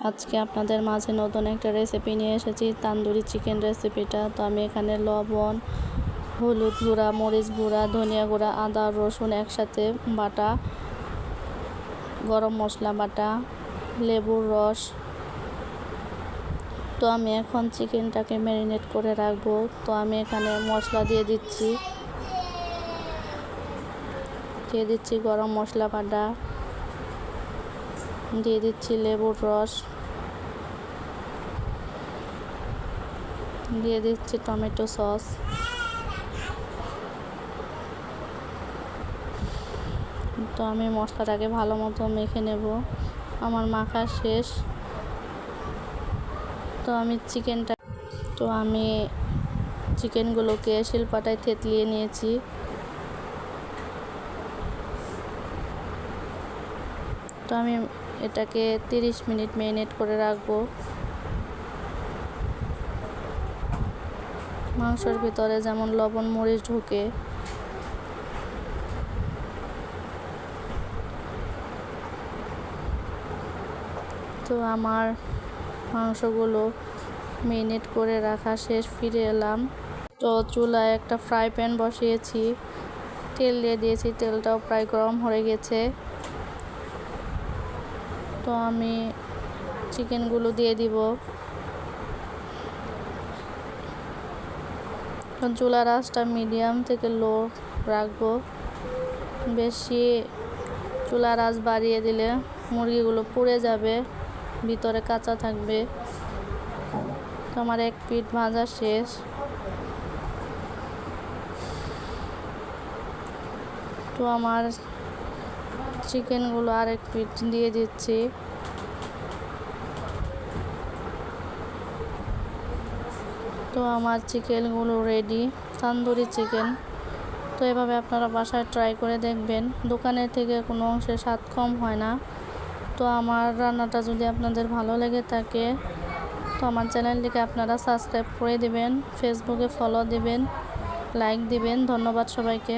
আজকে আপনাদের মাঝে নতুন একটা রেসিপি নিয়ে এসেছি, তান্দুরি চিকেন রেসিপিটা। তো আমি এখানে লবণ, হলুদ গুঁড়া, মরিচ গুঁড়া, ধনিয়া গুঁড়া, আদা রসুন একসাথে বাটা, গরম মশলা বাটা, লেবুর রস। তো আমি এখন চিকেনটাকে ম্যারিনেট করে রাখবো। তো আমি এখানে মশলা দিয়ে দিচ্ছি গরম মশলা বাটা, দিয়ে দিচ্ছি লেবুর রস, দিয়ে দিচ্ছি টমেটো সস, তো আমি মশলাটাকে ভালো মতো মেখে নেব। আমার মাখা শেষ। তো আমি চিকেনগুলোকে শিলপাটায় থেতলিয়ে নিয়েছি। তো আমি এটাকে 30 মিনিট ম্যারিনেট করে রাখবো। মাংসের ভিতরে যেমন লবণ মরিচ ঢোকে, তো আমার মাংসগুলো ম্যারিনেট করে রাখা শেষ। ফিরে এলাম। তো চুলায় একটা ফ্রাই প্যান বসিয়েছি, তেল দিয়ে দিয়েছি, তেলটাও প্রায় গরম হয়ে গেছে। তো আমি চিকেনগুলো দিয়ে দিব। চুলার আঁচটা মিডিয়াম থেকে লো রাখবো। বেশি চুলার আঁচ বাড়িয়ে দিলে মুরগিগুলো পুড়ে যাবে, ভিতরে কাঁচা থাকবে। তো আমার এক পিঠ ভাজা শেষ। তো আমার চিকেনগুলো আরেক পিঠ দিয়ে দিচ্ছি। তো আমার চিকেনগুলো রেডি, তান্দুরি চিকেন। তো এভাবে আপনারা বাসায় ট্রাই করে দেখবেন, দোকানের থেকে কোনো অংশে স্বাদ কম হয় না। তো আমার রান্নাটা যদি আপনাদের ভালো লেগে থাকে, তো আমার চ্যানেলটিকে আপনারা সাবস্ক্রাইব করে দিবেন, ফেসবুকে ফলো দিবেন, লাইক দিবেন। ধন্যবাদ সবাইকে।